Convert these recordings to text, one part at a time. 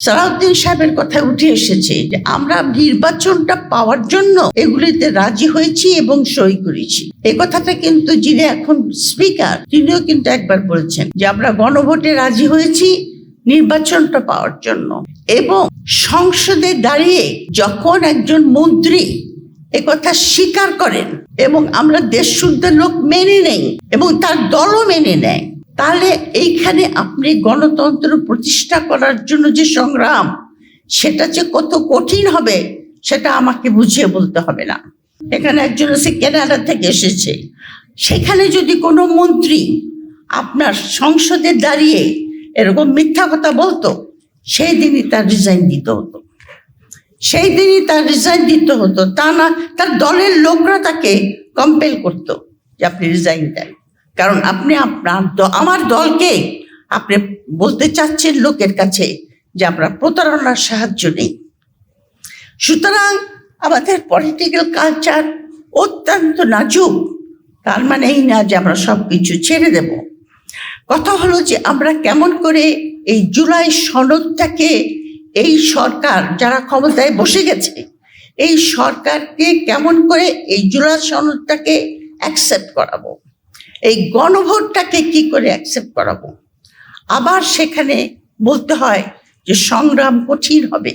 সালাউদ্দিন সাহেবের কথা উঠে এসেছে যে আমরা নির্বাচনটা পাওয়ার জন্য এগুলিতে রাজি হয়েছি এবং সই করেছি। এই কথাটা কিন্তু যিনি এখন স্পিকার তিনিও কিন্তু একবার বলেছেন যে আমরা গণভোটে রাজি হয়েছি নির্বাচনটা পাওয়ার জন্য। এবং সংসদে দাঁড়িয়ে যখন একজন মন্ত্রী একথা স্বীকার করেন এবং আমরা দেশ শুদ্ধের লোক মেনে নেই এবং তার দলও মেনে নেয়, তাহলে এইখানে আপনি গণতন্ত্র প্রতিষ্ঠা করার জন্য যে সংগ্রাম সেটা যে কত কঠিন হবে সেটা আমাকে বুঝিয়ে বলতে হবে না। এখানে একজন আছে কানাডা থেকে এসেছে, সেখানে যদি কোনো মন্ত্রী আপনার সংসদে দাঁড়িয়ে এরকম মিথ্যা কথা বলতো, সেই দিনই তার রিজাইন দিতে হতো, সেই দিনই তার রিজাইন দিতে হতো। তা না তার দলের লোকরা তাকে কম্পেল করতো যে আপনি রিজাইন দেন, কারণ আপনি আমার দলকে আপনি বলতে চাচ্ছেন লোকের কাছে যে আমরা প্রতারণার সাহায্য নেই। সুতরাং আমাদের পলিটিক্যাল কালচার অত্যন্ত নাজুক। তার মানে এই না যে আমরা সব কিছু ছেড়ে দেব। কথা হলো যে আমরা কেমন করে এই জুলাই সনদটাকে, এই সরকার যারা ক্ষমতায় বসে গেছে এই সরকারকে কেমন করে এই জুলাই সনদটাকে অ্যাকসেপ্ট করাবো, এই গণভোটটাকে কি করে অ্যাকসেপ্ট করাবো। আবার সেখানে বলতে হয় যে সংগ্রাম কঠিন হবে,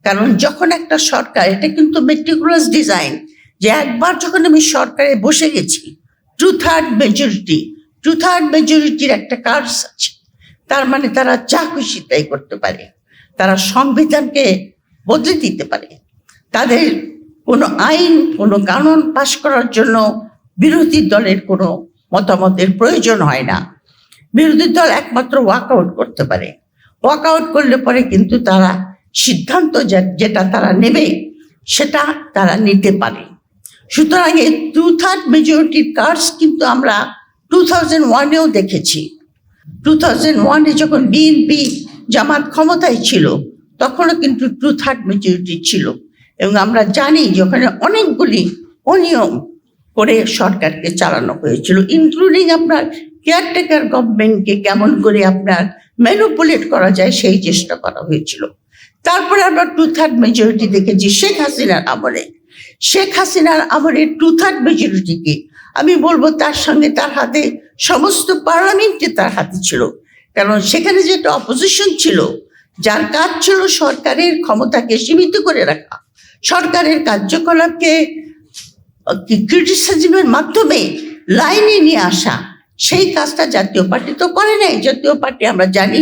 কারণ যখন একটা সরকার, এটা কিন্তু মেটিকুলাস ডিজাইন, যে একবার যখন আমি সরকারে বসে গেছি 2/3 মেজরিটি, 2/3 মেজরিটির একটা কার্স আছে, তার মানে তারা যা খুশি তাই করতে পারে, তারা সংবিধানকে বদলে দিতে পারে। তাদের কোনো আইন, কোনো কানুন পাশ করার জন্য বিরোধী দলের কোনো মতামতের প্রয়োজন হয় না। বিরোধী দল একমাত্র ওয়াকআউট করতে পারে। ওয়াকআউট করলে পরে কিন্তু তারা সিদ্ধান্ত যেটা তারা নেবে সেটা তারা নিতে পারে। সুতরাং এই 2/3 মেজরিটির কার্স কিন্তু আমরা 2001-এও দেখেছি। 2001-এ যখন বিএনপি জামাত ক্ষমতায় ছিল তখনও কিন্তু 2/3 মেজরিটি ছিল, এবং আমরা জানি যে ওখানে অনেকগুলি অনিয়ম করে সরকারকে চালানো হয়েছিল, ইনক্লুডিং আপনার কেয়ারটেকার গভর্নমেন্টকে কেমন করে আপনার ম্যানিপুলেট করা যায় সেই চেষ্টা করা হয়েছিল। তারপরে আমরা 2/3 মেজরিটি দেখেছি শেখ হাসিনার আমলে। শেখ হাসিনার আমলের 2/3 মেজরিটিকে আমি বলবো তার সঙ্গে তার হাতে সমস্ত পার্লামেন্টে তার হাতে ছিল, কারণ সেখানে যেটা অপোজিশন ছিল যার কাজ ছিল সরকারের ক্ষমতাকে সীমিত করে রাখা, সরকারের কার্যকলাপকে ক্রিটিসিজমের মাধ্যমে লাইনে নিয়ে আসা, সেই কাজটা জাতীয় পার্টি তো করে নাই। জাতীয় পার্টি আমরা জানি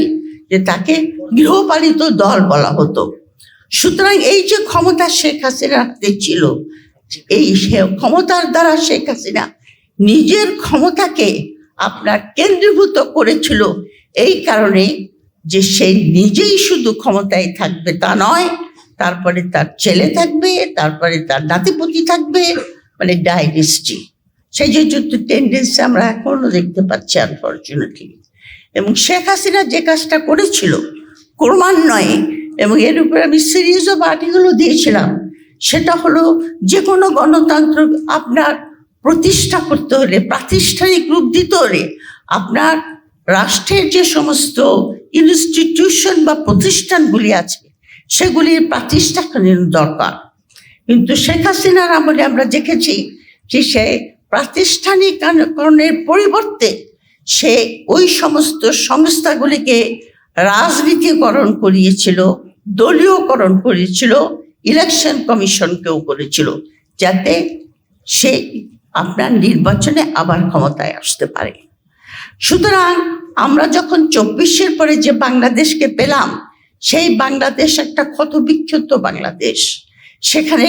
যে তাকে গৃহপালিত দল বলা হতো। সুতরাং এই যে ক্ষমতা শেখ হাসিনার হাতে ছিল, এই ক্ষমতার দ্বারা শেখ হাসিনা নিজের ক্ষমতাকে আপনার কেন্দ্রীভূত করেছিল, এই কারণে যে সে নিজেই শুধু ক্ষমতায় থাকবে তা নয়, তারপরে তার ছেলে থাকবে, তারপরে তার নাতিপুতি থাকবে, মানে ডাইনেস্টি। সেই যে টেন্ডেন্সি আমরা এখনো দেখতে পাচ্ছি আনফর্চুনেটলি। এবং শেখ হাসিনা যে কাজটা করেছিল ক্রমান্বয়ে, এবং এর উপরে আমি সিরিজ অফ আর্টিকেলও দিয়েছিলাম, সেটা হলো যে কোনো গণতন্ত্র আপনার প্রতিষ্ঠা করতে হলে, প্রাতিষ্ঠানিক রূপ দিতে হলে আপনার রাষ্ট্রের যে সমস্ত ইনস্টিটিউশন বা প্রতিষ্ঠানগুলি আছে সেগুলির প্রাতিষ্ঠানিক দরকার। কিন্তু শেখ হাসিনার আমলে আমরা দেখেছি যে সে প্রাতিষ্ঠানিকরণের পরিবর্তে সে ওই সমস্ত সংস্থাগুলিকে রাজনীতিকরণ করিয়েছিল, দলীয়করণ করেছিল, ইলেকশন কমিশনকেও করেছিল, যাতে সে আপনার নির্বাচনে আবার ক্ষমতায় আসতে পারে। সুতরাং আমরা যখন 24-এর পরে যে বাংলাদেশকে পেলাম, সেই বাংলাদেশ একটা ক্ষতবিক্ষত বাংলাদেশ। সেখানে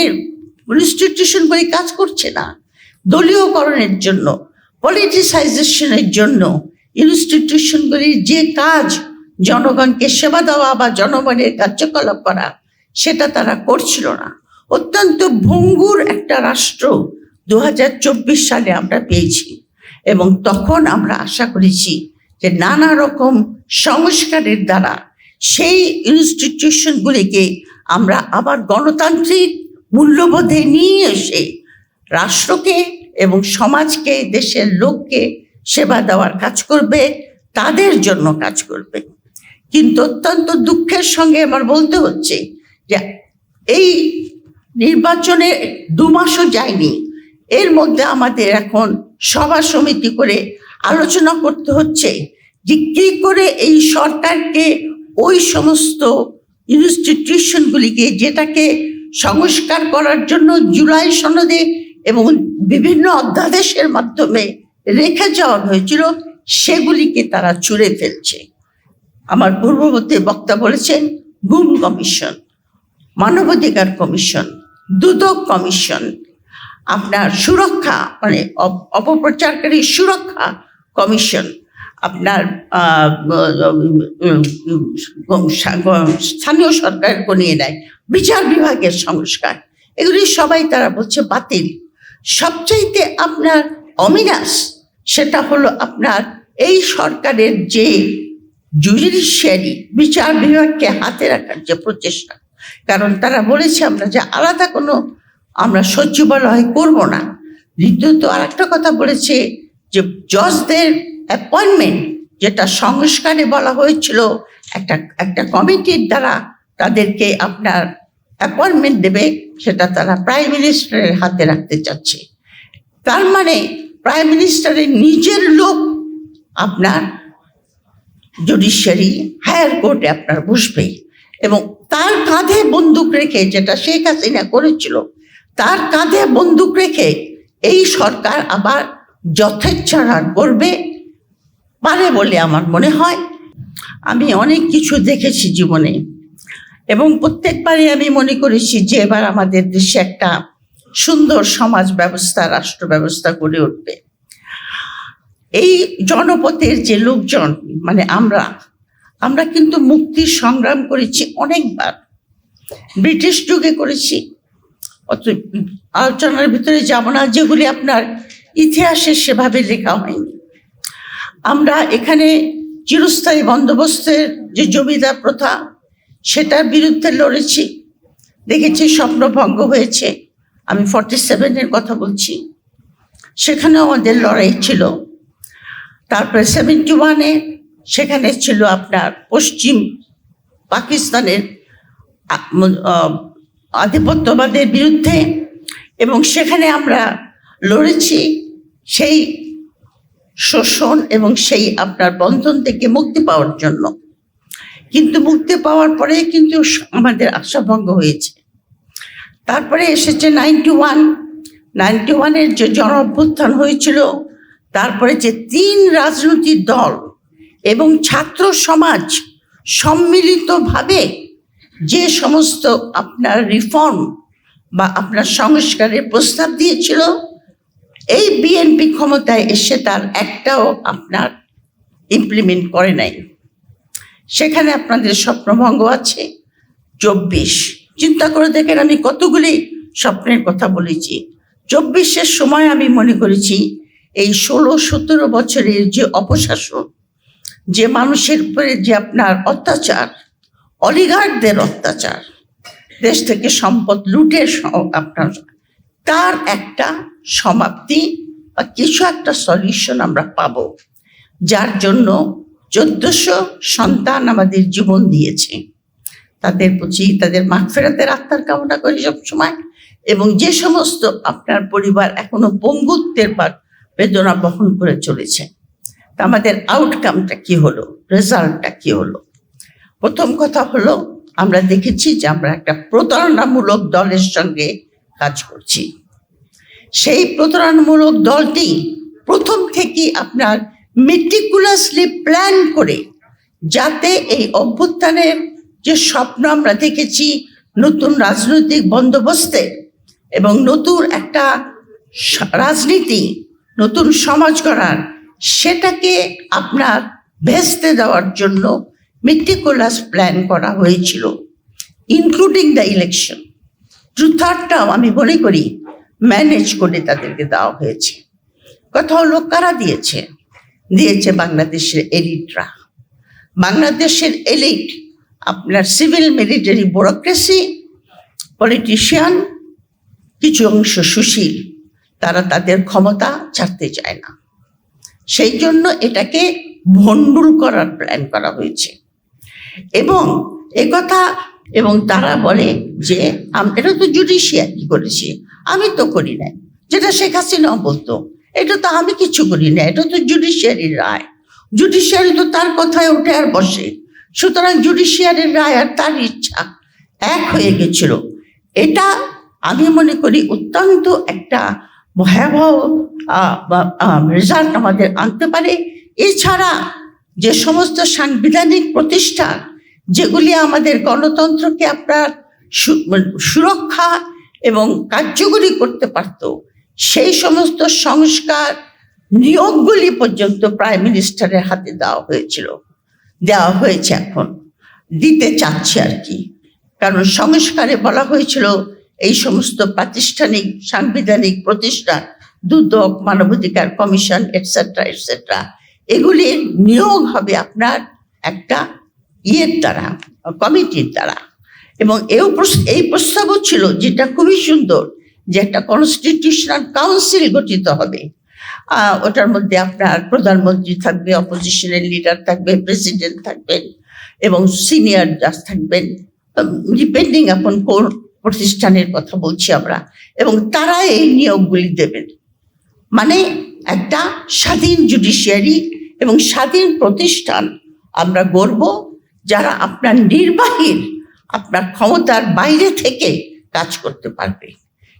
ইনস্টিটিউশনগুলি কাজ করছে না, দলীয়করণের জন্য, পলিটিসাইজেশনের জন্য ইনস্টিটিউশনগুলির যে কাজ জনগণকে সেবা দেওয়া বা জনগণের কার্যকলাপ করা সেটা তারা করছিল না। অত্যন্ত ভঙ্গুর একটা রাষ্ট্র 2024 সালে আমরা পেয়েছি, এবং তখন আমরা আশা করেছি যে নানা রকম সংস্কারের দ্বারা সেই ইনস্টিটিউশনগুলিকে আমরা আবার গণতান্ত্রিক মূল্যবোধে নিয়ে এসে রাষ্ট্রকে এবং সমাজকে, দেশের লোককে সেবা দেওয়ার কাজ করবে, তাদের জন্য কাজ করবে। কিন্তু অত্যন্ত দুঃখের সঙ্গে আমার বলতে হচ্ছে যে এই নির্বাচনে 2 মাসও যায়নি, এর মধ্যে আমাদের এখন সভা সমিতি করে আলোচনা করতে হচ্ছে যে কি করে এই সরকারকে ওই সমস্ত ইনস্টিটিউশনগুলিকে যেটাকে সংস্কার করার জন্য জুলাই সনদে এবং বিভিন্ন অধ্যাদেশের মাধ্যমে রেখে যাওয়া হয়েছিল সেগুলিকে তারা ছুঁড়ে ফেলছে। আমার পূর্ববর্তী বক্তা বলেছেন গুম কমিশন, মানবাধিকার কমিশন, দুদক কমিশন, আপনার সুরক্ষা মানে অপপ্রচারকারী সুরক্ষা কমিশন, আপনার স্থানীয় সরকারকে নিয়ে নেয়, বিচার বিভাগের সংস্কার, এগুলি সবাই তারা বলছে বাতিল। সবচাইতে আপনার অমিনাস সেটা হলো আপনার এই সরকারের যে জুডিশিয়ারি বিচার বিভাগকে হাতে রাখার যে প্রচেষ্টা, কারণ তারা বলেছে আমরা যে আলাদা কোনো আমরা সচিবালয় করব না। দ্বিতীয়ত আর একটা কথা বলেছে যে জজদের অ্যাপয়েন্টমেন্ট যেটা সংস্কারে বলা হয়েছিল একটা কমিটির দ্বারা তাদেরকে আপনার অ্যাপয়েন্টমেন্ট দেবে, সেটা তারা প্রাইম মিনিস্টারের হাতে রাখতে চাচ্ছে। তার মানে প্রাইম মিনিস্টারের নিজের লোক আপনার জুডিশিয়ারি হায়ার কোর্টে আপনার বসবে এবং তার কাঁধে বন্দুক রেখে, যেটা শেখ হাসিনা করেছিল, তার কাঁধে বন্দুক রেখে এই সরকার আবার যথেচ্ছাড়া করবে পারে বলে আমার মনে হয়। আমি অনেক কিছু দেখেছি জীবনে এবং প্রত্যেকবারই আমি মনে করেছি যে এবার আমাদের দেশে একটা সুন্দর সমাজ ব্যবস্থা, রাষ্ট্র ব্যবস্থা গড়ে উঠবে। এই জনপথের যে লোকজন মানে আমরা কিন্তু মুক্তির সংগ্রাম করেছি অনেকবার, ব্রিটিশ যুগে করেছি, অত আলোচনার ভিতরে যাব না, যেগুলি আপনার ইতিহাসে সেভাবে লেখা হয়নি। আমরা এখানে চিরস্থায়ী বন্দোবস্তের যে জমিদার প্রথা সেটার বিরুদ্ধে লড়েছি, দেখেছি স্বপ্নভঙ্গ হয়েছে। আমি 47-এর কথা বলছি, সেখানেও আমাদের লড়াই ছিল। তারপরে 71-এ সেখানে ছিল আপনার পশ্চিম পাকিস্তানের আধিপত্যবাদের বিরুদ্ধে এবং সেখানে আমরা লড়েছি সেই শোষণ এবং সেই আপনার বন্ধন থেকে মুক্তি পাওয়ার জন্য। কিন্তু মুক্তি পাওয়ার পরে কিন্তু আমাদের আশাভঙ্গ হয়েছে। তারপরে এসেছে 91-এর যে জন অভ্যুত্থান হয়েছিল, তারপরে যে 3 রাজনৈতিক দল এবং ছাত্র সমাজ সম্মিলিতভাবে যে সমস্ত আপনার রিফর্ম বা আপনার সংস্কারের প্রস্তাব দিয়েছিল, এই বিএনপি ক্ষমতায় এসে তার একটাও আপনার ইমপ্লিমেন্ট করে নাই। সেখানে আপনাদের স্বপ্নভঙ্গ আছে। 24 চিন্তা করে দেখেন, আমি কতগুলি স্বপ্নের কথা বলেছি। 24-এর সময় আমি মনে করেছি এই 16-17 বছরের যে অপশাসন, যে মানুষের উপরে যে আপনার অত্যাচার, অলিগার্কদের অত্যাচার, দেশ থেকে সম্পদ লুটের আপনার, তার একটা সমাপ্তি বা কিছু একটা সলিউশন আমরা পাব, যার জন্য 1400 সন্তান আমাদের জীবন দিয়েছে। তাদের প্রতি তাদের মাগফিরাতের আত্মার কামনা করি সবসময়। এবং যে সমস্ত আপনার পরিবার এখনো পঙ্গুত্বের বেদনা বহন করে চলেছে, তা আমাদের আউটকামটা কি হলো, রেজাল্টটা কি হলো? প্রথম কথা হলো, আমরা দেখেছি যে আমরা একটা প্রতারণামূলক দলের সঙ্গে কাজ করছি। সেই প্রতারণামূলক দলটি প্রথম থেকে আপনার মেটিকুলাসলি প্ল্যান করে, যাতে এই অভ্যুত্থানের যে স্বপ্ন আমরা দেখেছি নতুন রাজনৈতিক বন্দোবস্তে এবং নতুন একটা রাজনীতি, নতুন সমাজ গড়ার, সেটাকে আপনার ভেস্তে দেওয়ার জন্য মেটিকুলাস প্ল্যান করা হয়েছিল, ইনক্লুডিং দ্য ইলেকশন। 2/3টাও আমি মনে করি ম্যানেজ করে তাদেরকে দেওয়া হয়েছে। কথা হলো কারা দিয়েছে? দিয়েছে বাংলাদেশের এলিটরা। বাংলাদেশের এলিট আপনার সিভিল মিলিটারি ব্যুরোক্রেসি, পলিটিশিয়ান, কিছু অংশ সুশীল, তারা তাদের ক্ষমতা ছাড়তে চায় না। সেই জন্য এটাকে ভণ্ডুল করার প্ল্যান করা হয়েছে। এবং একথা, এবং তারা বলে যে এটা তো জুডিশিয়ারি করেছে, আমি তো করি নাই। যেটা শেখ হাসিনাও বলতো, এটা তো আমি কিছু করি না, এটা তো জুডিশিয়ারির রায়, জুডিশিয়ারি তো তার কথায় ওঠে আর বসে। সুতরাং জুডিশিয়ারির রায় আর তার ইচ্ছা এক হয়ে গেছিল। এটা আমি মনে করি অত্যন্ত একটা ভয়াবহ রেজাল্ট আমাদের আনতে পারে। এছাড়া যে সমস্ত সাংবিধানিক প্রতিষ্ঠান যেগুলি আমাদের গণতন্ত্রকে আপনার সুরক্ষা এবং কার্যকরী করতে পারত, সেই সমস্ত সংস্কার নিয়োগগুলি পর্যন্ত প্রাইম মিনিস্টারের হাতে দেওয়া হয়েছে, এখন দিতে চাচ্ছে আর কি। কারণ সংস্কারে বলা হয়েছিল এই সমস্ত প্রাতিষ্ঠানিক সাংবিধানিক প্রতিষ্ঠান, দুদক, মানবাধিকার কমিশন, এটসেট্রা এটসেট্রা, এগুলির নিয়োগ হবে আপনার একটা দ্বারা, কমিটির দ্বারা। এবং এই প্রস্তাবও ছিল, যেটা খুবই সুন্দর, যে একটা কনস্টিটিউশনাল কাউন্সিল গঠিত হবে। ওটার মধ্যে আপনার প্রধানমন্ত্রী থাকবে, অপোজিশনের লিডার থাকবে, প্রেসিডেন্ট থাকবেন এবং সিনিয়র জাজ থাকবেন, ডিপেন্ডিং আপন কোন প্রতিষ্ঠানের কথা বলছি আমরা, এবং তারা এই নিয়োগগুলি দেবেন। মানে একটা স্বাধীন জুডিশিয়ারি এবং স্বাধীন প্রতিষ্ঠান আমরা গড়ব, যারা আপনার আপনার ক্ষমতার বাইরে থেকে কাজ করতে পারবে।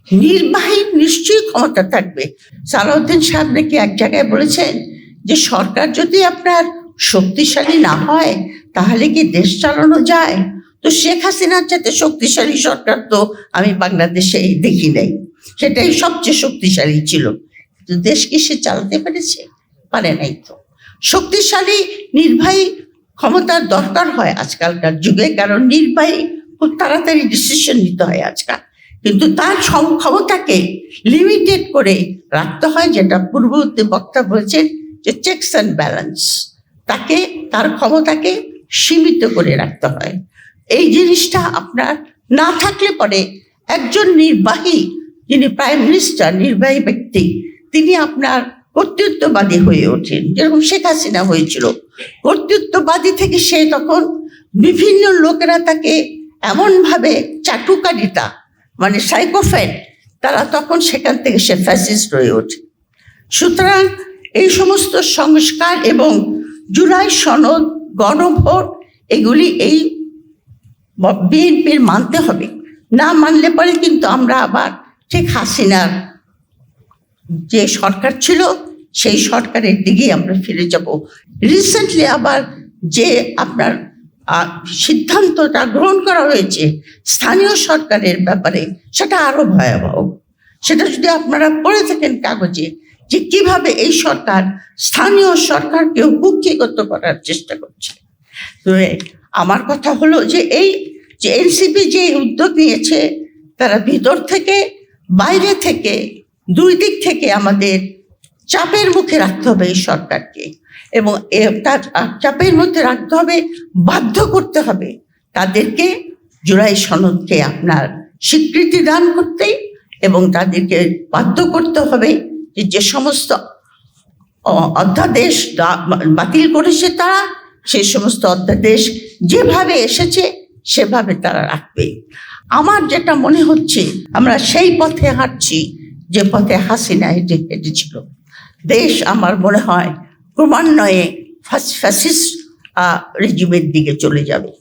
নির্বাহীর নিশ্চয়ই ক্ষমতা থাকবে। সালাউদ্দিন সাহেব নাকি এক জায়গায় বলেছেন যে সরকার যদি আপনার শক্তিশালী না হয় তাহলে কি দেশ চালানো যায়? তো শেখ হাসিনার চাইতে শক্তিশালী সরকার তো আমি বাংলাদেশে দেখি নাই, সেটাই সবচেয়ে শক্তিশালী ছিল। কিন্তু দেশ কি সে চালাতে পারে নাই। তো শক্তিশালী নির্বাহী ক্ষমতার দরকার হয় আজকালকার যুগে, কারণ নির্বাহী খুব তাড়াতাড়ি ডিসিশন নিতে হয় আজকাল, কিন্তু তার ক্ষমতাকে লিমিটেড করে রাখতে হয়, যেটা পূর্ববর্তী বক্তা বলেছেন যে চেকস অ্যান্ড ব্যালেন্স, তার ক্ষমতাকে সীমিত করে রাখতে হয়। এই জিনিসটা আপনার না থাকলে পরে একজন নির্বাহী, যিনি প্রাইম মিনিস্টার, নির্বাহী ব্যক্তি, তিনি আপনার কর্তৃত্ববাদী হয়ে ওঠেন, যেরকম শেখ হাসিনা হয়েছিল। কর্তৃত্ববাদী থেকে সে তখন বিভিন্ন লোকেরা তাকে এমনভাবে চাটুকারিতা, মানে সাইকোফ্যাট, তারা তখন সেখান থেকে সে ফ্যাসিস্ট হয়ে ওঠে। সুতরাং এই সমস্ত সংস্কার এবং জুলাই সনদ, গণভোট, এগুলি এই বিএনপির মানতে হবে। না মানলে পরে কিন্তু আমরা আবার ঠিক হাসিনার যে সরকার ছিল সেই সরকারের দিকেই আমরা ফিরে যাব। রিসেন্টলি আবার যে আপনার সিদ্ধান্তটা গ্রহণ করা হয়েছে স্থানীয় সরকারের ব্যাপারে, সেটা আরো ভয়াবহ। সেটা যদি আপনারা পড়ে থাকেন কাগজে, যে কিভাবে এই সরকার স্থানীয় সরকারকেও কুক্ষিগত করার চেষ্টা করছে। তো আমার কথা হলো যে এই যে এনসিপি যে উদ্যোগ নিয়েছে, তারা ভিতর থেকে বাইরে থেকে দুই দিক থেকে আমাদের চাপের মুখে রাখতে হবে এই সরকারকে, এবং তার চাপের মধ্যে রাখতে হবে, বাধ্য করতে হবে তাদেরকে জুলাই সনদকে আপনার স্বীকৃতি দান করতে, এবং তাদেরকে বাধ্য করতে হবে যে সমস্ত অধ্যাদেশ বাতিল করেছে তারা, সেই সমস্ত অধ্যাদেশ যেভাবে এসেছে সেভাবে তারা রাখবে। আমার যেটা মনে হচ্ছে আমরা সেই পথে হাঁটছি যে পথে হাসিনা হেঁটেছিল। দেশ আমার মনে হয় ক্রমান্বয়ে ফ্যাসিস্ট রেজিমের দিকে চলে যাবে।